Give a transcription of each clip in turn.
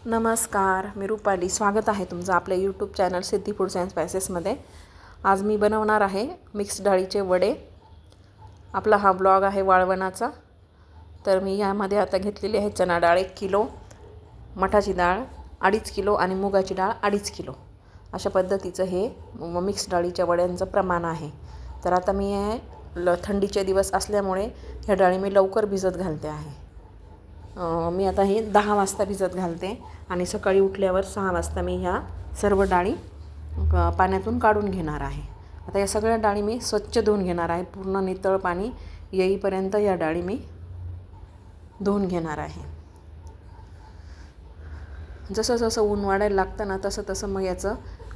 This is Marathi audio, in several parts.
नमस्कार, मी रुपाली. स्वागत आहे तुमचं आपल्या YouTube channel Siddhi foods and स्पायसेसमध्ये. आज मी बनवणार आहे मिक्स डाळीचे वडे. आपला हा ब्लॉग आहे वाळवणाचा. तर मी यामध्ये आता घेतलेली आहे चणा डाळ 1 किलो, मठाची डाळ 2.5 किलो आणि मुगाची डाळ 2.5 किलो. अशा पद्धतीचं हे मिक्स डाळीच्या वड्यांचं प्रमाण आहे. तर आता मी थंडीचे दिवस असल्यामुळे ह्या डाळी मी लवकर भिजत घालते आहे. मी आता हे 10 वाजता भिजत घालते आणि सकाळी उठल्यावर 6 वाजता मी ह्या सर्व डाळी पाण्यातून काढून घेणार आहे. आता या सगळ्या डाळी मी स्वच्छ धुवून घेणार आहे. पूर्ण नितळ पाणी येईपर्यंत या डाळी मी धुवून घेणार आहे. जसं जसं ऊन वाढायला लागतं ना तसं तसं मग याचं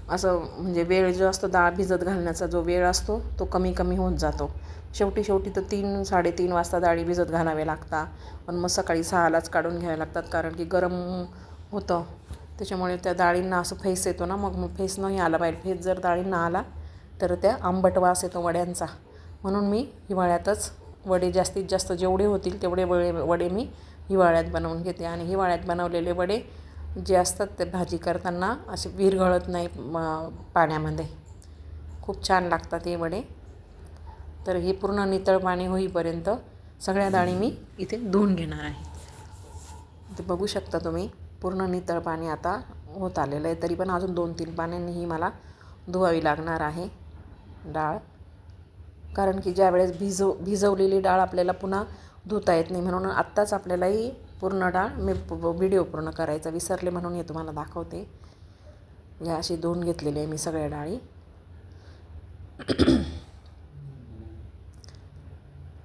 असं म्हणजे वेळ जो असतो डाळ भिजत घालण्याचा जो वेळ असतो तो कमी कमी होत जातो. शेवटी तर 3-3:30 वाजता डाळी भिजत घालावे लागतात. पण मग सकाळी 6लाच काढून घ्यावे लागतात, कारण की गरम होतं. त्याच्यामुळे त्या डाळींना असं फेस येतो ना, मग फेस नाही आला पाहिजे. फेस जर डाळींना आला तर त्या आंबट वास येतो वड्यांचा. म्हणून मी हिवाळ्यातच वडे जास्तीत जास्त जेवढे होतील तेवढे वडे मी हिवाळ्यात बनवून घेते. आणि हिवाळ्यात बनवलेले वडे जे असतात ते भाजी करताना असे विरघळत नाही पाण्यामध्ये. खूप छान लागतात हे वडे. तर हे पूर्ण नितळ पाणी होईपर्यंत सगळ्या डाळी मी इथे धुवून घेणार आहे. ते बघू शकता तुम्ही, पूर्ण नितळ पाणी आता होत आलेलं आहे. तरी पण अजून 2-3 पाण्यांनीही मला धुवावी लागणार आहे डाळ, कारण की ज्यावेळेस भिजवलेली डाळ आपल्याला पुन्हा धुता येत नाही. म्हणून आत्ताच आपल्याला ही पूर्ण डाळ मी व्हिडिओ पूर्ण करायचा विसरले, म्हणून हे तुम्हाला दाखवते. या अशी धुवून घेतलेली आहे मी सगळ्या डाळी.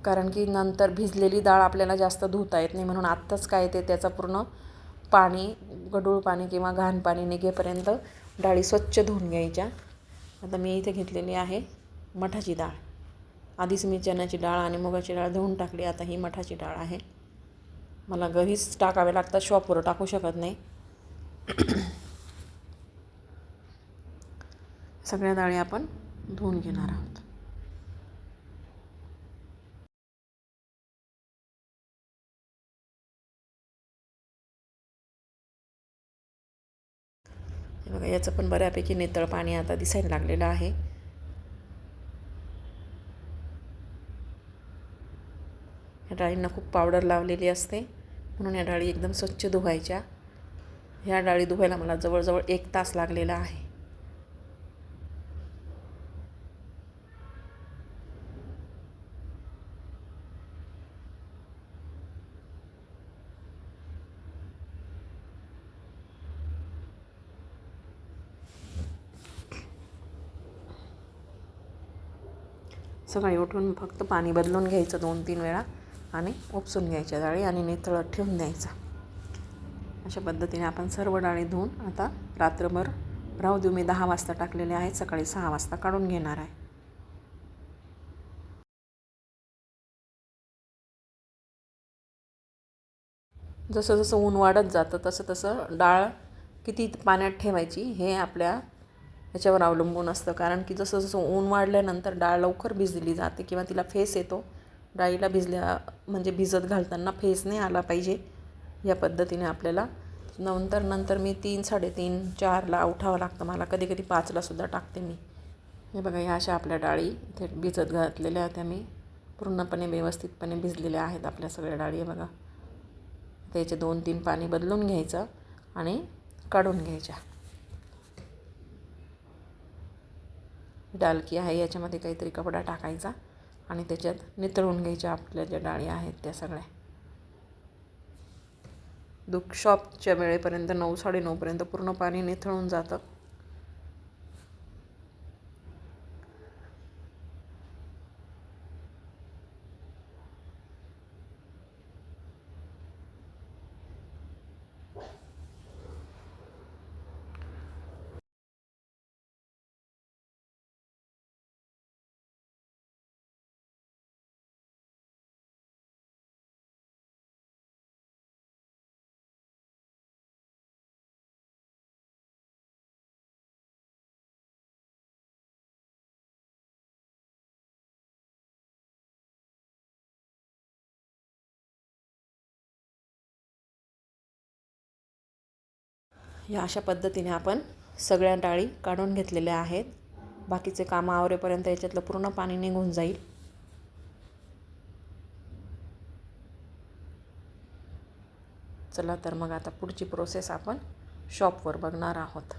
कारण की नंतर भिजलेली डाळ आपल्याला जास्त धुता येत नाही, म्हणून आत्ताच काय ते त्याचं पूर्ण पाणी, गढूळ पाणी किंवा घाण पाणी निघेपर्यंत डाळी स्वच्छ धुवून घ्यायच्या. आता मी इथे घेतलेली आहे मठाची डाळ. आधीच मी चण्याची डाळ आणि मुगाची डाळ धुवून टाकली. आता ही मठाची डाळ आहे. मला घरीच टाकावे लागतात, शॉपवर टाकू शकत नाही. सगळ्या डाळी आपण धुवून घेणार आहोत. हे बघा, याचं पण बऱ्यापैकी नितळ पाणी आता दिसायला लागलेलं आहे. ह्या डाळींना खूप पावडर लावलेली असते, म्हणून या डाळी एकदम स्वच्छ धुवायच्या. ह्या डाळी धुवायला मला जवळजवळ 1 तास लागलेला आहे. सकाळी उठून फक्त पाणी बदलून घ्यायचं 2-3 वेळा आणि उपसून घ्यायच्या डाळी आणि नितळत ठेवून द्यायचा. अशा पद्धतीने आपण सर्व डाळी धुवून आता रात्रभर राहू देऊ. मी 10 वाजता टाकलेले आहेत, सकाळी 6 वाजता काढून घेणार आहे. जसं जसं ऊन वाढत जातं तसं तसं डाळ किती पाण्यात ठेवायची हे आपल्या ह्याच्यावर अवलंबून असतं. कारण की जसं जसं ऊन वाढल्यानंतर डाळ लवकर भिजली जाते किंवा तिला फेस येतो. डाळीला म्हणजे भिजत घालताना फेस नाही आला पाहिजे. या पद्धतीने आपल्याला नंतर मी 3-3:30-4ला उठावं लागतं मला. कधी कधी 5ला सुद्धा टाकते मी. हे बघा, ह्या अशा आपल्या डाळी इथे भिजत घातलेल्या होत्या मी. पूर्णपणे व्यवस्थितपणे भिजलेल्या आहेत आपल्या सगळ्या डाळी. बघा, त्याचे 2-3 पाणी बदलून घ्यायचं आणि काढून घ्यायच्या. डालकी आहे, याच्यामध्ये काहीतरी कपडा टाकायचा आणि त्याच्यात नितळून घ्यायच्या आपल्या ज्या डाळी आहेत त्या सगळ्या. शॉपच्या वेळेपर्यंत 9-9:30पर्यंत पूर्ण पाणी निथळून जातं. या अशा पद्धतीने आपण सगळ्या डाळी काढून घेतलेल्या आहेत. बाकीचे कामं आवरेपर्यंत याच्यातलं पूर्ण पाणी निघून जाईल. चला तर मग आता पुढची प्रोसेस आपण शॉपवर बघणार आहोत.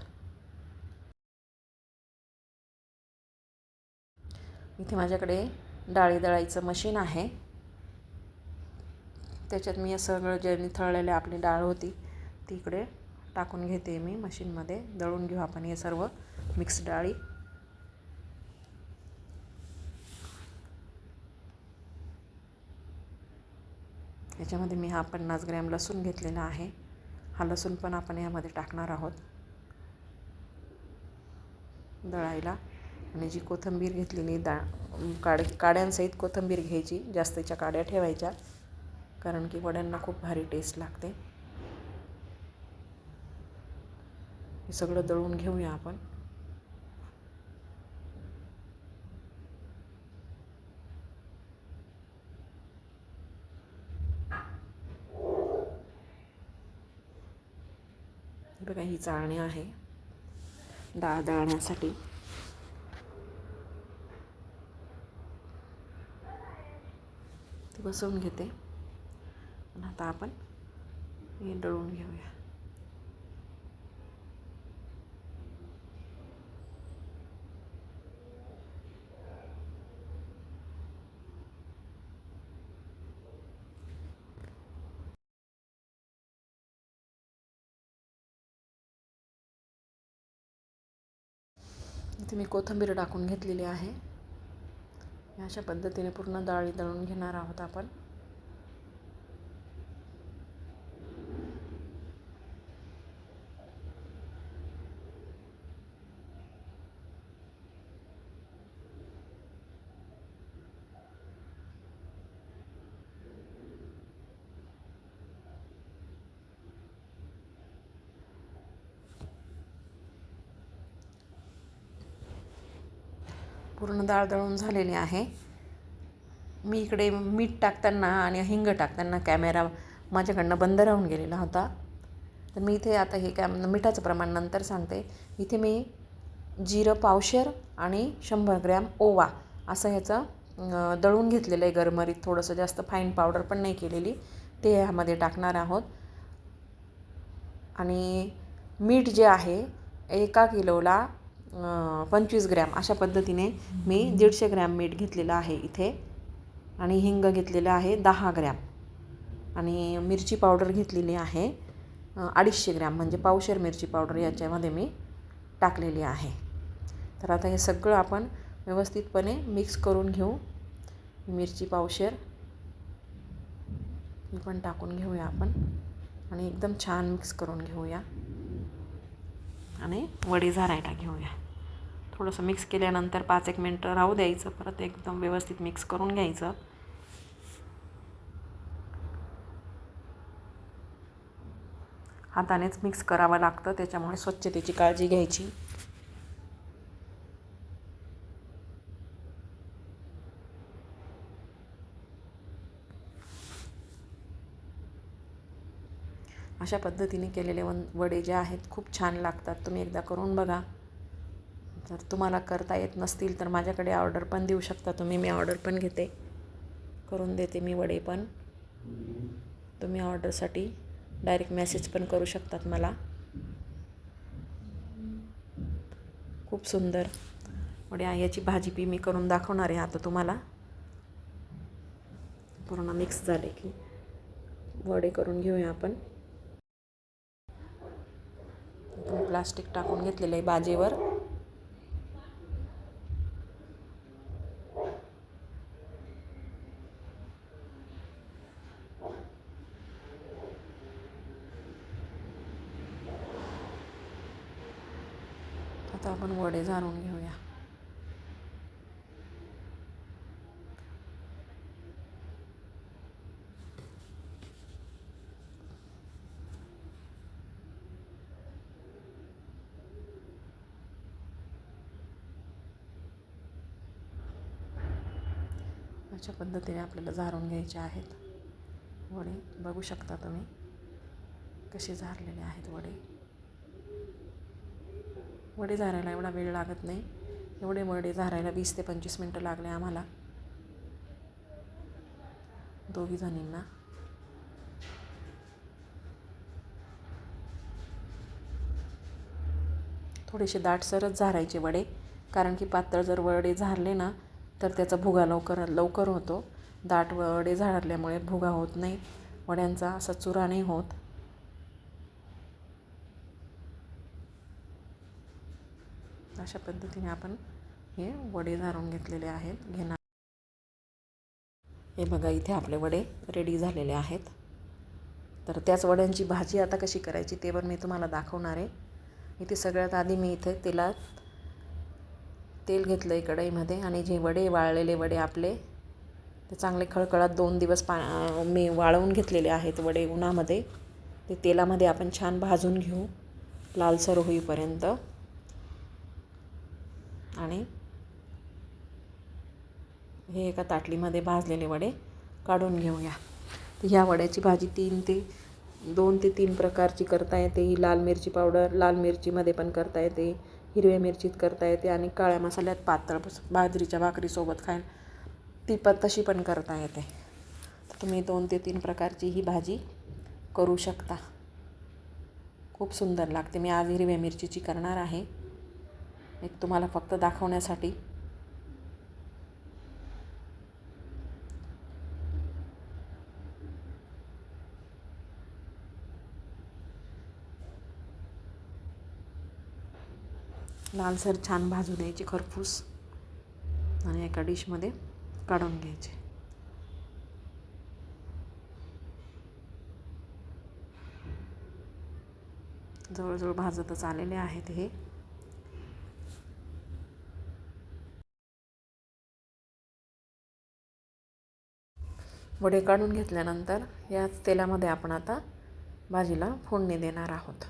इथे माझ्याकडे डाळी दळायचं मशीन आहे. त्याच्यात मी सगळं जे निथळलेली आपली डाळ होती ती इकडे टाकून घेते. मी मशीनमध्ये दळून घेऊ आपण हे सर्व मिक्स डाळी. याच्यामध्ये मी हा 50 ग्रॅम लसूण घेतलेला आहे. हा लसूण पण आपण यामध्ये टाकणार आहोत दळायला. आणि जी कोथिंबीर घेतलेली काड्यांसहित कोथिंबीर घ्यायची, जास्तीच्या काड्या ठेवायच्या, कारण की वड्यांना खूप भारी टेस्ट लागते. हे सगळं दळून घेऊया आपण. बघा ही चाळणी आहे डाळ दळण्यासाठी. ती बसवून घेते. आणि आता आपण हे दळून घेऊया. इथे मी कोथिंबीर टाकून घेतलेली आहे. अशा पद्धतीने पूर्ण डाळी दळून घेणार आहोत आपण. पूर्ण डाळ दळून झालेली आहे. मी इकडे मीठ टाकताना आणि हिंग टाकताना कॅमेरा माझ्याकडनं बंद राहून गेलेला होता. तर मी इथे आता हे मिठाचं प्रमाण नंतर सांगते. इथे मी जिरं पावशेर आणि 100 ग्रॅम ओवा असं ह्याचं दळून घेतलेलं आहे गरमरीत. थोडंसं जास्त फाईन पावडर पण नाही केलेली. ते ह्यामध्ये टाकणार आहोत. आणि मीठ जे आहे 1 किलोला 25 ग्रॅम अशा पद्धतीने मी 150 ग्रॅम मीठ घेतलेलं आहे इथे. आणि हिंग घेतलेलं आहे 10 ग्रॅम. आणि मिरची पावडर घेतलेली आहे 250 ग्रॅम, म्हणजे पावशेर मिरची पावडर याच्यामध्ये मी टाकलेली आहे. तर आता हे सगळं आपण व्यवस्थितपणे मिक्स करून घेऊ. मिरची पावशेर ही पण टाकून घेऊया आपण आणि एकदम छान मिक्स करून घेऊया. आणि वडी झारायला घेऊया. थोडंसं मिक्स केल्यानंतर 5-1 मिनटं राहू द्यायचं. परत एकदम व्यवस्थित मिक्स करून घ्यायचं. हातानेच मिक्स करावं लागतं, त्याच्यामुळे स्वच्छतेची काळजी घ्यायची. अशा पद्धतीने केलेले वडे जे आहेत खूप छान लागतात. तुम्ही एकदा करून बघा. जर तुम्हाला करता येत नसतील तर माझ्याकडे ऑर्डर पण देऊ शकता तुम्ही. मी ऑर्डर पण घेते, करून देते मी वडे पण. तुम्ही ऑर्डरसाठी डायरेक्ट मेसेज पण करू शकतात मला. खूप सुंदर वडे आहे. याची भाजी मी करून दाखवणार आहे आता तुम्हाला. पूर्ण मिक्स झाले की वडे करून घेऊया आपण. प्लास्टिक टाकून घेतलेलं आहे बाजेवर. आता आपण वडे झारून घेऊया. अशा पद्धतीने आपल्याला झारून घ्यायचे आहेत वडे. बघू शकता तुम्ही कसे झारलेले आहेत वडे. वडे झारायला एवढा वेळ लागत नाही. एवढे वडे झारायला 20 ते 25 मिनटं लागले आम्हाला दोघी जणींना. थोडेसे दाटसरच झारायचे वडे, कारण की पातळ जर वडे झारले ना तर त्याचा भुगा लवकर होतो. दाट वडे झारल्यामुळे भुगा होत नाही, वड्यांचा असा चुरा नाही होत. अशा पद्धतीने आपण हे वडे झारून घेतलेले आहेत घेणार. हे बघा, इथे आपले वडे रेडी झालेले आहेत. तर त्याच वड्यांची भाजी आता कशी करायची ते पण मी तुम्हाला दाखवणार आहे. इथे सगळ्यात आधी मी इथे तेल घेतलं आहे कढईमध्ये आणि जे वडे वाळलेले वडे आपले ते चांगले खळखळात 2 दिवस मी वाळवून घेतलेले आहेत वडे उन्हामध्ये. ते तेलामध्ये आपण छान भाजून घेऊ लालसर होईपर्यंत. आणि हे एका ताटलीमध्ये भाजलेले वडे काढून घेऊया. तर ह्या वड्याची भाजी 2 ते 3 प्रकारची करता येते. ही लाल मिरची पावडर, लाल मिरचीमध्ये पण करता येते, हिरव्या मिरचीत करता येते आणि काळ्या मसाल्यात पातळ बाजरीच्या भाकरीसोबत खायला ती तशी पण करता येते. तर तुम्ही 2 ते 3 प्रकारची ही भाजी करू शकता. खूप सुंदर लागते. मी आज हिरव्या मिरचीची करणार आहे, एक तुम्हाला फक्त दाखवण्यासाठी. लालसर छान भाजून द्यायची खरपूस आणि एका डिशमध्ये काढून घ्यायचे. जवळजवळ भाजतच आलेले आहेत हे. वडे काढून घेतल्यानंतर याच तेलामध्ये आपण आता भाजीला फोडणी देणार आहोत.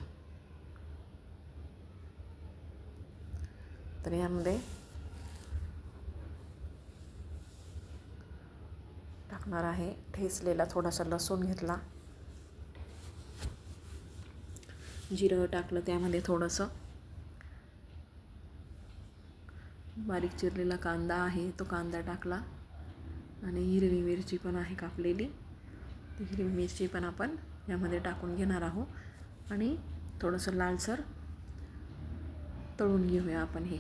तर यामध्ये टाकणार आहे ठेचलेला थोडासा लसूण घेतला, जिरं टाकलं, त्यामध्ये थोडंसं बारीक चिरलेला कांदा आहे तो कांदा टाकला आणि हिरवी मिरची पण आहे कापलेली. ती हिरवी मिरची पण आपण यामध्ये टाकून घेणार आहोत आणि थोडंसं लालसर तळून घेऊया आपण हे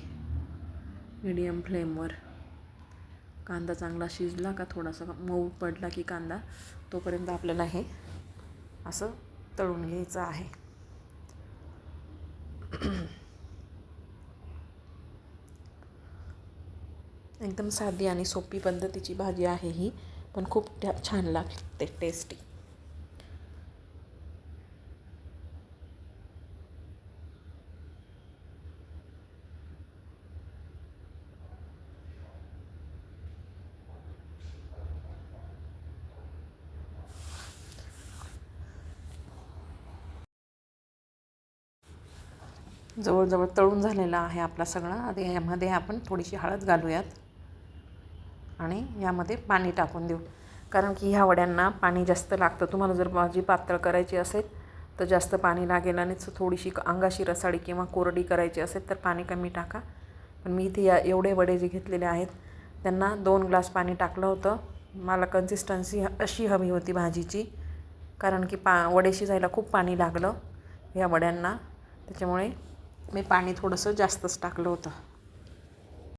मीडियम फ्लेमवर. कांदा चांगला शिजला का थोडासा मऊ पडला की कांदा, तोपर्यंत आपल्याला हे असं तळून घ्यायचं आहे. एकदम साधी आणि सोपी पद्धतीची भाजी आहे ही, पण खूप छान लागते, टेस्टी. जवळजवळ तळून झालेला आहे आपला सगळा. आता यामध्ये आपण थोडीशी हळद घालूयात आणि यामध्ये पाणी टाकून देऊ, कारण की ह्या वड्यांना पाणी जास्त लागतं. तुम्हाला जर भाजी पातळ करायची असेल तर जास्त पाणी लागेल आणि थोडीशी अंगाशी रसाळी किंवा कोरडी करायची असेल तर पाणी कमी टाका. पण मी इथे एवढे वडे जे घेतलेले आहेत त्यांना 2 ग्लास पाणी टाकलं होतं. मला कन्सिस्टन्सी अशी हवी होती भाजीची, कारण की वडे शिजायला खूप पाणी लागलं या वड्यांना, त्याच्यामुळे मी पाणी थोडंसं जास्तच टाकलं होतं.